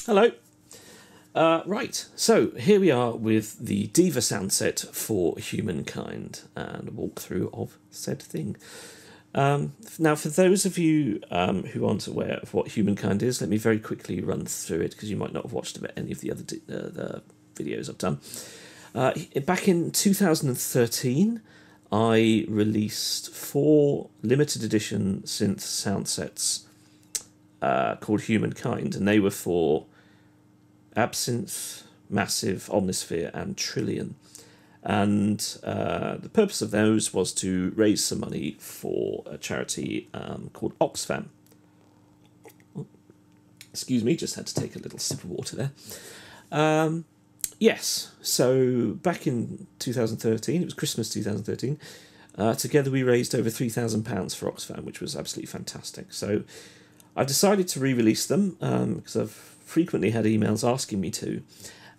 Hello. Right, so here we are with the Diva soundset for Humankind and a walkthrough of said thing. Now, for those of you who aren't aware of what Humankind is, let me very quickly run through it because you might not have watched any of the other the videos I've done. Back in 2013, I released 4 limited edition synth soundsets called Humankind, and they were for Absinthe, Massive, Omnisphere and Trillion. And the purpose of those was to raise some money for a charity called Oxfam. Excuse me, just had to take a little sip of water there. Yes, so back in 2013, it was Christmas 2013, together we raised over £3,000 for Oxfam, which was absolutely fantastic. So I've decided to re-release them because I've frequently had emails asking me to,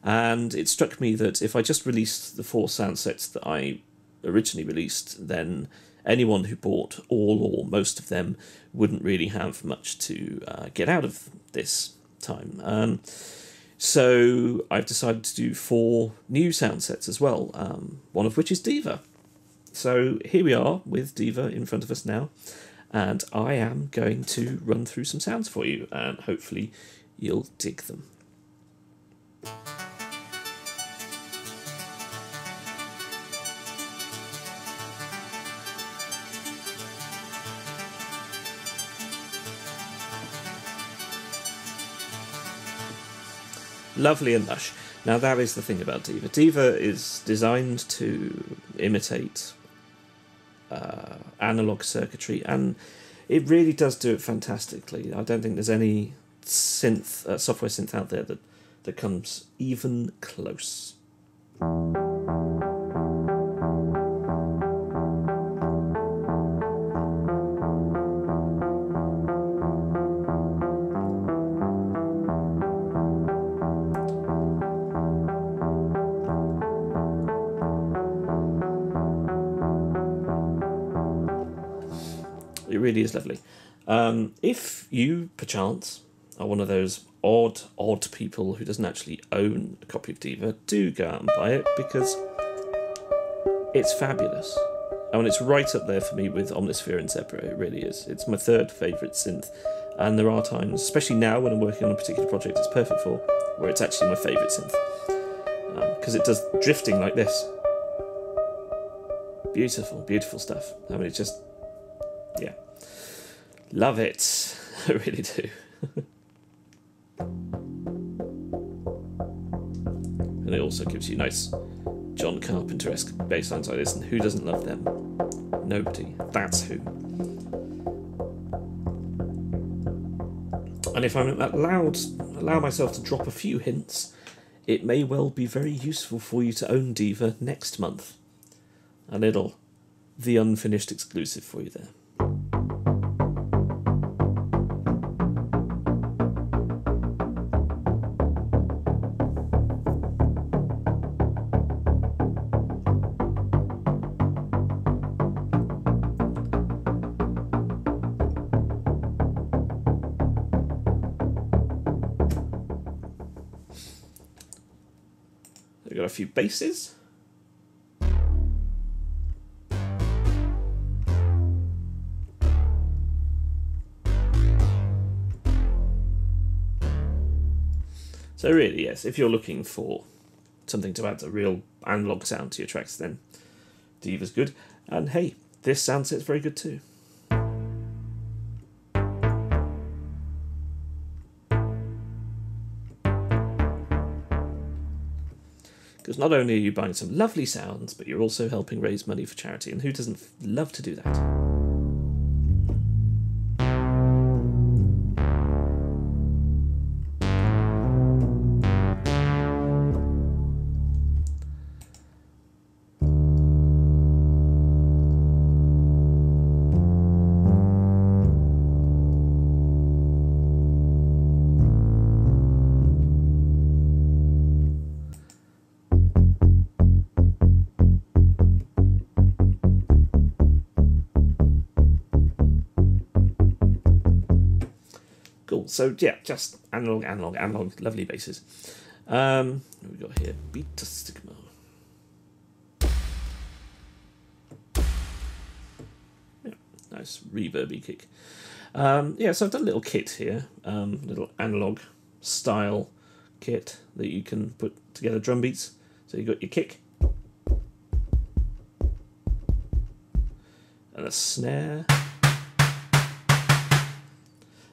and it struck me that if I just released the 4 sound sets that I originally released, then anyone who bought all or most of them wouldn't really have much to get out of this time. So I've decided to do 4 new sound sets as well, one of which is Diva. So here we are with Diva in front of us now, and I am going to run through some sounds for you, and hopefully you'll dig them. Lovely and lush. Now that is the thing about Diva. Diva is designed to imitate analog circuitry, and it really does do it fantastically. I don't think there's any synth software synth out there that comes even close. It really is lovely. If you, perchance, are one of those odd people who doesn't actually own a copy of Diva, do go out and buy it, because it's fabulous. I mean, it's right up there for me with Omnisphere and Zebra. It really is. It's my 3rd favourite synth, and there are times, especially now when I'm working on a particular project it's perfect for, where it's actually my favourite synth, because it does drifting like this. Beautiful, beautiful stuff. I mean, it's just, yeah, love it. I really do. And it also gives you nice John Carpenter-esque bass lines like this, and who doesn't love them? Nobody. That's who. And if I'm allow myself to drop a few hints, it may well be very useful for you to own Diva next month. A little The Unfinished exclusive for you there. We've got a few basses. So really, yes, if you're looking for something to add a real analog sound to your tracks, then Diva's good. And hey, this sound set's very good too. Because not only are you buying some lovely sounds, but you're also helping raise money for charity, and who doesn't love to do that? So yeah, just analog, analog, analog, lovely basses. What have we got here? Beta Stigma. Yeah, nice reverby kick. Yeah, so I've done a little kit here, little analog style kit that you can put together drum beats. So you've got your kick and a snare.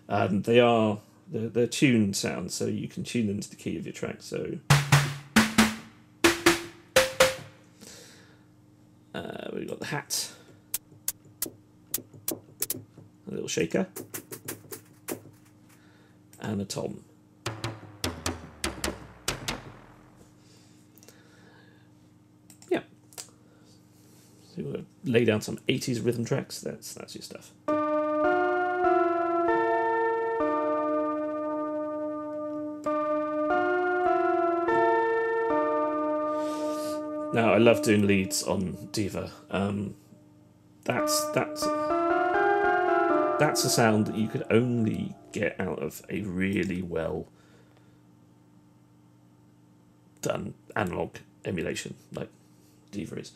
And they're tuned sounds, so you can tune them to the key of your track. So we've got the hat, a little shaker, and a tom. Yeah. So you want to lay down some 80s rhythm tracks. That's your stuff. Now, I love doing leads on Diva. That's a sound that you could only get out of a really well done analog emulation, like Diva is.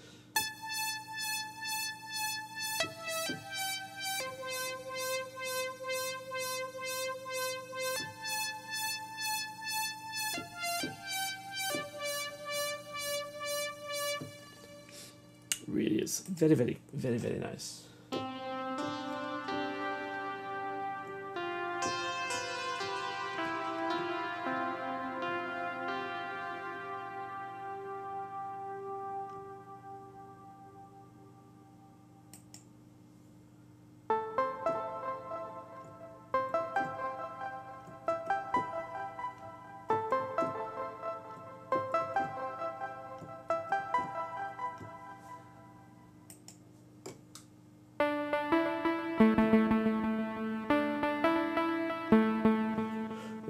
Really is very, very, very, very nice.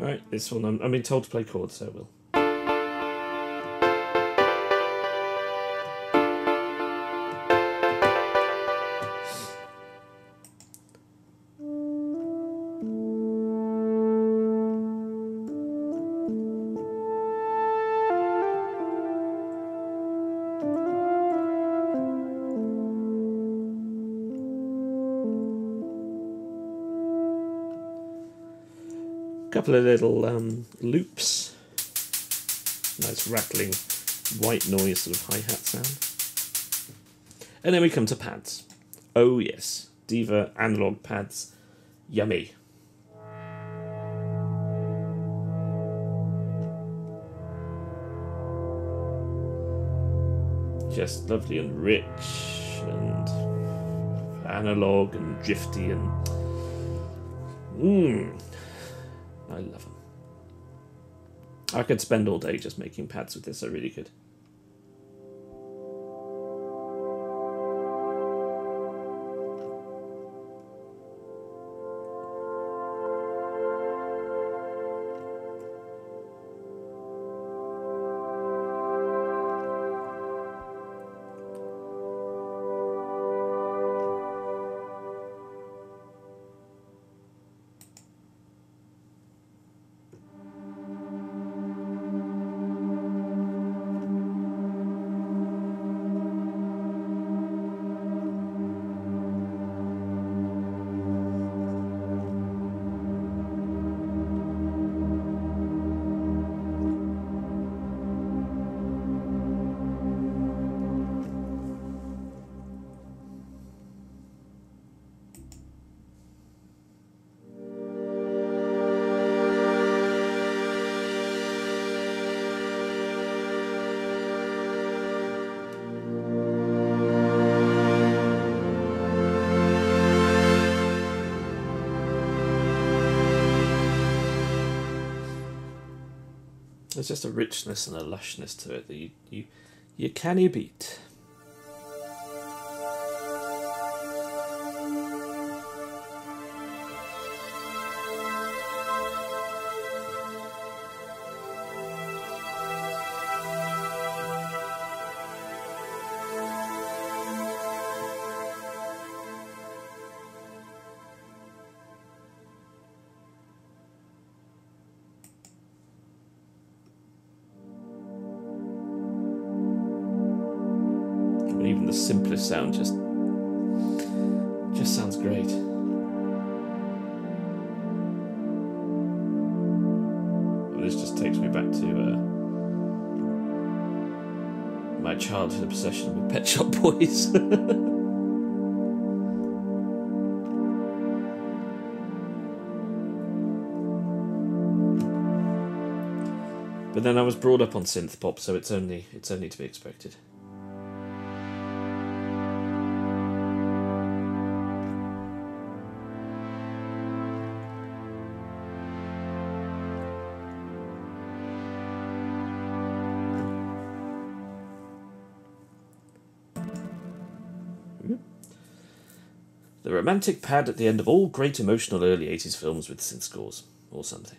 Right, this one I'm being told to play chords, so I will. Couple of little loops, nice rattling white noise sort of hi-hat sound. And then we come to pads. Oh yes, Diva analog pads, yummy. Just lovely and rich and analog and drifty and I love them. I could spend all day just making pads with this, I really could. There's just a richness and a lushness to it that you can't beat. simplest sound just sounds great. This just takes me back to my childhood obsession with Pet Shop Boys. But then I was brought up on synth pop, so it's only to be expected. The romantic pad at the end of all great emotional early 80s films with synth scores, or something.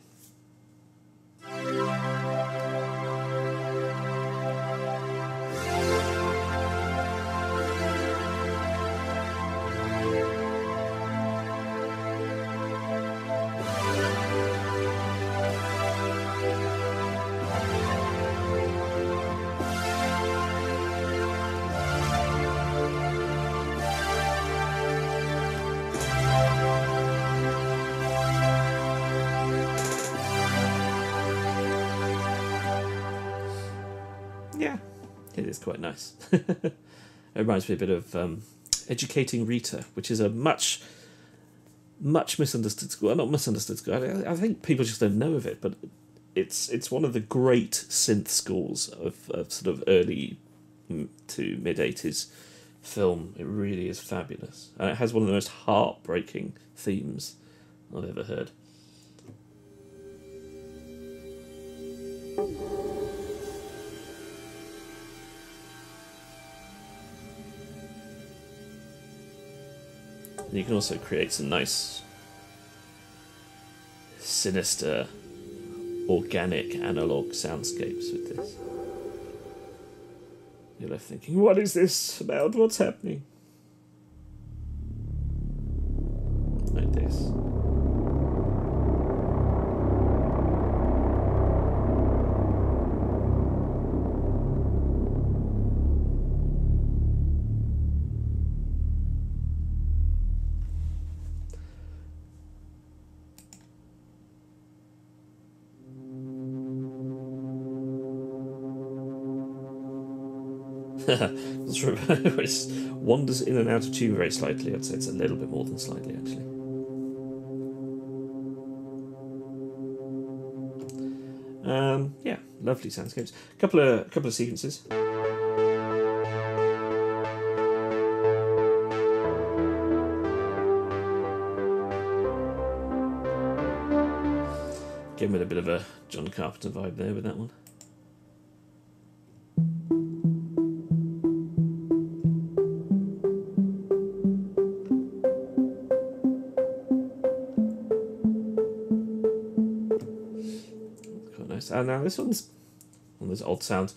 Yeah, it is quite nice. It reminds me a bit of Educating Rita, which is a much misunderstood score. Not misunderstood score. I think people just don't know of it, but it's one of the great synth scores of sort of early to mid 80s film. It really is fabulous, and it has one of the most heartbreaking themes I've ever heard. And you can also create some nice, sinister, organic analog soundscapes with this. You're left thinking, what is this about? What's happening? Like this. It wanders in and out of tune very slightly. I'd say it's a little bit more than slightly, actually. Yeah, lovely soundscapes. Couple of sequences. Getting with a bit of a John Carpenter vibe there with that one. And now this one's one of those odd sounds.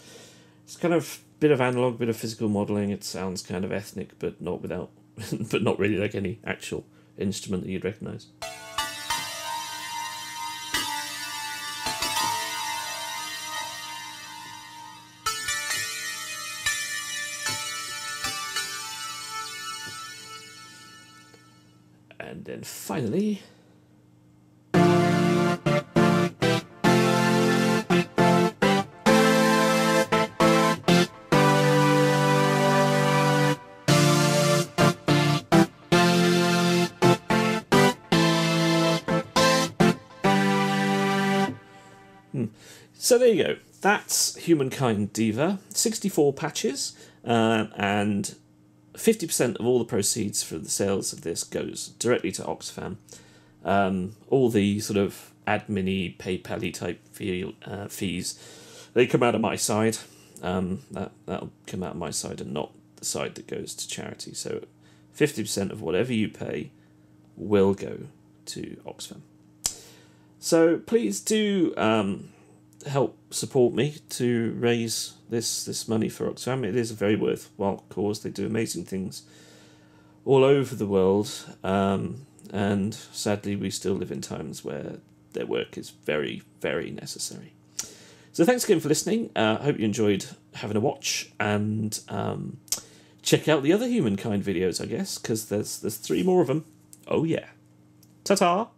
It's kind of bit of analog, bit of physical modelling. It sounds kind of ethnic, but not without, but not really like any actual instrument that you'd recognise. And then finally. So there you go. That's Humankind Diva. 64 patches, and 50% of all the proceeds for the sales of this goes directly to Oxfam. All the sort of admin-y, PayPal-y type fees, they come out of my side. That'll come out of my side and not the side that goes to charity. So 50% of whatever you pay will go to Oxfam. So please do help support me to raise this money for Oxfam. It is a very worthwhile cause. They do amazing things all over the world, and sadly we still live in times where their work is very, very necessary. So thanks again for listening. I hope you enjoyed having a watch, and check out the other Humankind videos, I guess, because there's 3 more of them. Oh yeah. Ta-ta!